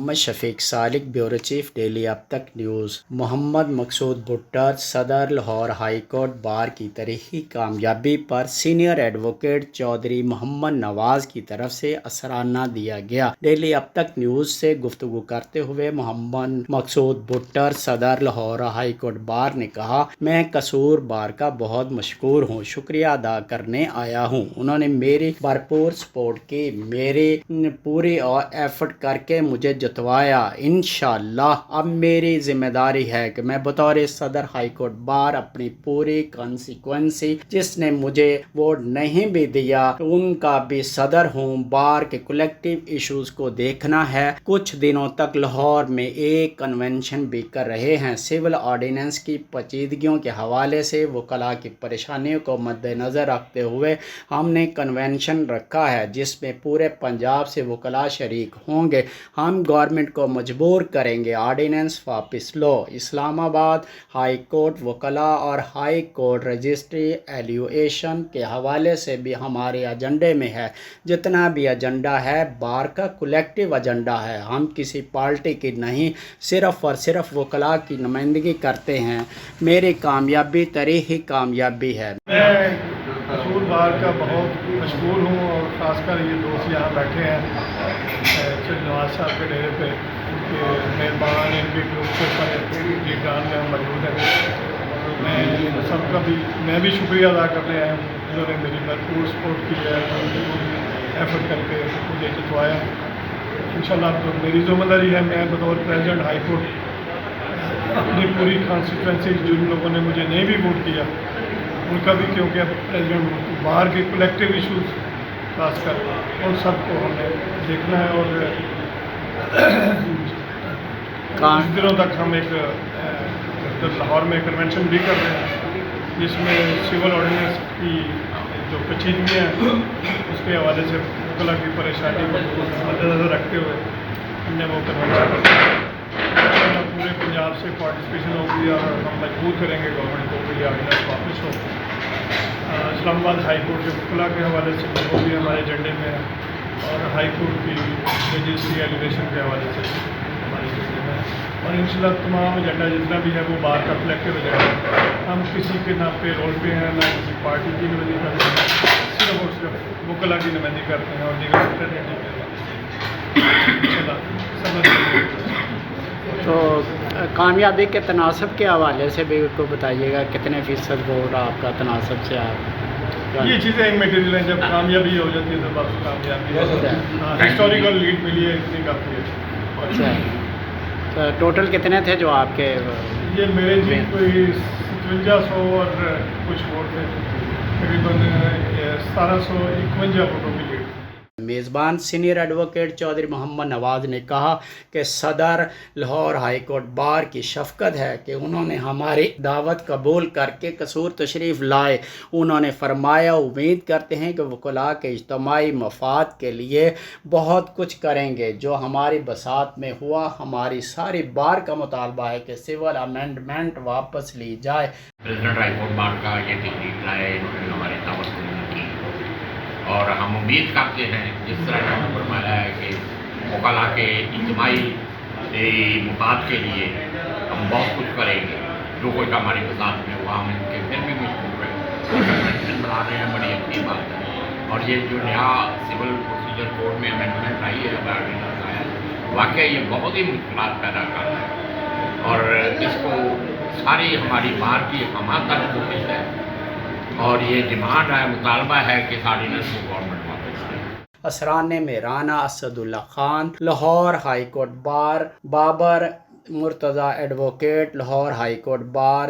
محمد شفیق سالک، bureau chief, daily اب تک news. محمد مقصود بھٹر، صدر لاہور ہائی کورٹ بار کی تاریخی کامیابی پر سینئر ایڈوکیٹ چودھری محمد نواز کی طرف سے اثرانہ دیا گیا۔ ڈیلی اب تک نیوز سے گفتگو کرتے ہوئے محمد مقصود بھٹر، صدر لاہور ہائی کورٹ بار نے کہا، میں قصور بار کا بہت مشکور ہوں، شکریہ ادا کرنے آیا ہوں۔ انہوں نے میری بھرپور سپورٹ کی، میری پوری ایفرٹ کر کے مجھے جتوایا۔ انشاءاللہ اب میری ذمہ داری ہے کہ میں بطور صدر ہائی کورٹ بار اپنی پوری کانسٹیچوئنسی جس نے مجھے ووٹ نہیں بھی دیا ان کا بھی صدر ہوں۔ بار کے کولیکٹیو ایشوز کو دیکھنا ہے۔ کچھ دنوں تک لاہور میں ایک کنونشن بھی کر رہے ہیں۔ سول آرڈیننس کی پیچیدگیوں کے حوالے سے وکلاء کی پریشانیوں کو مد نظر رکھتے ہوئے ہم نے کنونشن رکھا ہے جس میں پورے پنجاب سے وکلاء شریک ہوں گے۔ ہم گورنمنٹ کو مجبور کریں گے آرڈیننس واپس لو۔ اسلام آباد ہائی کورٹ وکلاء اور ہائی کورٹ رجسٹری ایلیویشن کے حوالے سے بھی ہمارے ایجنڈے میں ہے۔ جتنا بھی ایجنڈا ہے بار کا کولیکٹیو ایجنڈا ہے، ہم کسی پارٹی کی نہیں، صرف اور صرف وکلاء کی نمائندگی کرتے ہیں۔ میری کامیابی تاریخی کامیابی ہے۔ میں قصور بار کا بہت مشغول ہوں اور خاص کر یہ دوست یہاں بیٹھے ہیں نواز صاحب کے ڈیرے پہ کہ مہربان ان کے گروپ کے سارے لیڈران میں موجود ہیں۔ میں سب کا بھی شکریہ ادا کرنے آیا ہوں جنہوں نے میری بھرپور سپورٹ کی ہے، ایفرٹ کر کے مجھے جتوایا۔ انشاءاللہ تو میری ذمہ داری ہے، میں بطور پریزیڈنٹ ہائی کورٹ اپنی پوری کانسٹیچوئنسی جن لوگوں نے مجھے نہیں بھی ووٹ کیا ان کا بھی، کیونکہ اب پریزیڈنٹ باہر کے کولیکٹیو ایشوز خاص کر ان سب کو ہم نے دیکھنا ہے اور کچھ دنوں تک ہم ایک لاہور میں کنونشن بھی کر رہے ہیں جس میں سول آرڈیننس کی جو پیچیدگیاں ہیں اس کے حوالے سے وکلاء کی پریشانی کو مد نظر رکھتے ہوئے ہم نے وہ کنونشن رکھا۔ پورے پنجاب سے پارٹیسپیشن ہوگی اور ہم مجبور کریں گے گورنمنٹ کو کہ یہ آرڈیننس واپس ہو۔ اسلام آباد ہائی کورٹ کے وکلاء کے حوالے سے وہ بھی ہمارے ایجنڈے میں ہے اور ہائی کورٹ کی رجسٹری ایلیویشن کے حوالے سے ہمارے ایجنڈے میں ہے، اور انشاءاللہ تمام ایجنڈا جتنا بھی ہے وہ بار کا کلیکٹیو ایجنڈا ہے۔ ہم کسی کے نہ پے رول پہ ہیں، نہ کسی پارٹی کی نمائندگی کرتے ہیں، صرف اور صرف وکلاء کی نمائندگی کرتے ہیں اور دیگر فریقین تو کامیابی کے تناسب کے حوالے سے بھی کو بتائیے گا، کتنے فیصد ووٹ آپ کا تناسب سے آپ؟ یہ چیزیں میٹیریل ہیں، جب کامیابی ہو جاتی ہے تو بس کامیابی ہے۔ ہسٹوریکل لیڈ ملی ہے اتنی کافی ہے۔ اچھا، تو ٹوٹل کتنے تھے جو آپ کے؟ یہ میرے جی کوئی 5700 اور کچھ ووٹ تھے، تقریباً 1751 ووٹوں کی لیڈ۔ میزبان سینئر ایڈوکیٹ چودھری محمد نواز نے کہا کہ صدر لاہور ہائی کورٹ بار کی شفقت ہے کہ انہوں نے ہماری دعوت قبول کر کے قصور تشریف لائے۔ انہوں نے فرمایا، امید کرتے ہیں کہ وکلاء کے اجتماعی مفاد کے لیے بہت کچھ کریں گے۔ جو ہماری بساط میں ہوا، ہماری ساری بار کا مطالبہ ہے کہ سول امینڈمنٹ واپس لی جائے۔ پریزیڈنٹ ہائی کورٹ بار کا یہ تحریک رائے انہوں نے ہماری دعوت قبول کی اور ہم امید کرتے ہیں جس طرح انہوں نے فرمایا ہے کہ وکلاء کے اجتماعی مفاد کے لیے ہم بہت کچھ کریں گے۔ جو کچھ ہماری بساط میں ہوا ہم ان کے پھر بھی مشکور ہیں، کنونشن بنا رہے ہیں، بڑی اچھی بات ہے۔ اور یہ جو نیا سول پروسیجر کوڈ میں امینڈمنٹ آئی ہے، آرڈیننس آیا ہے، واقعی یہ بہت ہی مشکلات پیدا کر رہا ہے اور اس کو ساری ہماری بار کی حمایت تک کوشش ہے اور یہ ڈیمانڈ ہے، مطالبہ ہے کہ اس آرڈیننس کو گورنمنٹ واپس لے۔ اسران میرانہ Asad Allah Khan, Lahore high court bar, Babar Murtaza advocate Lahore high court bar,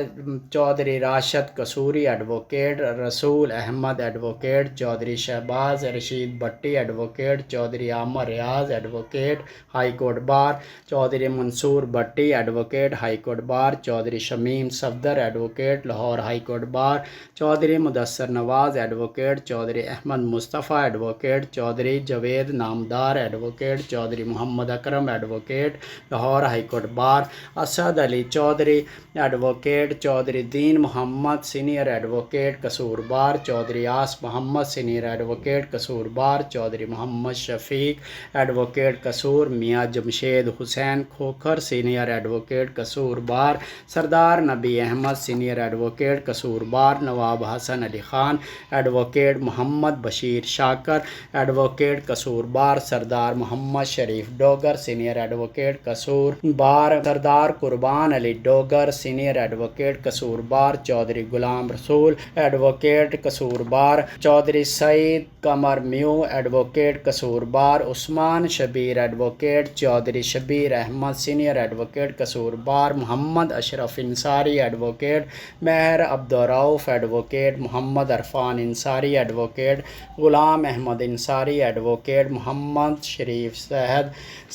Chaudhry Rashid Kasuri advocate, Rasool Ahmad advocate, Chaudhry Shahbaz Rashid Batti advocate, Chaudhry Amir Riaz advocate high court bar, Chaudhry Mansoor Batti advocate high court bar, Chaudhry Shamim Safdar advocate Lahore high court bar, Chaudhry Mudassar Nawaz advocate, Chaudhry Ahmad Mustafa advocate, Chaudhry Javed Namdar advocate, Chaudhry Muhammad Akram advocate Lahore high court bar. Bar, Asad Ali Chaudhry advocate, Chaudhry Din Muhammad senior advocate Kasur bar, Chaudhry Aas Muhammad senior advocate Kasur bar, Chaudhry Muhammad Shafiq advocate Kasur, Mian Jamshed Hussain Khokhar senior advocate Kasur bar, Sardar Nabi Ahmad senior advocate Kasur bar, Nawab Hassan Ali Khan advocate, Muhammad Bashir Shakir advocate Kasur bar, Sardar Muhammad Sharif Dogar senior advocate Kasur bar, Sardar Qurban Ali Dogar senior advocate Kasur bar, Chaudhry Ghulam Rasool advocate Kasur bar, Chaudhry Saeed Qamar Meo advocate Kasur bar, Usman Shabbir advocate, Chaudhry Shabbir Ahmad senior advocate Kasur bar, Muhammad Ashraf Ansari advocate, Mehr Abdul Rauf advocate, Muhammad Irfan Ansari advocate, Ghulam Ahmad Ansari advocate, Muhammad Sharif Sahib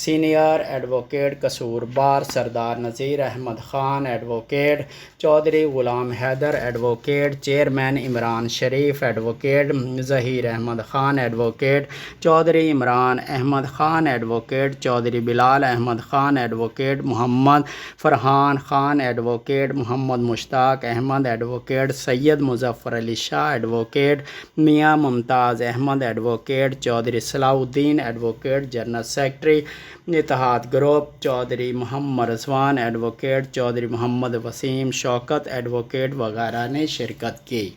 senior advocate Kasur bar, Sardar Nazir Ahmad Khan advocate, Chaudhry Ghulam Haider advocate, chairman Imran Sharif advocate, Zaheer Ahmad Khan advocate, Chaudhry Imran Ahmad Khan advocate, Chaudhry Bilal Ahmad Khan advocate, محمد Farhan Khan advocate, محمد مشتاق Ahmad advocate, سید Muzaffar Ali Shah advocate, میاں ممتاز Ahmad advocate, Chaudhry صلاح الدین advocate, general secretary اتحاد group, Chaudhry محمد رضوان advocate, Chaudhry محمد وسیم شوکت advocate وغیرہ نے شرکت کی۔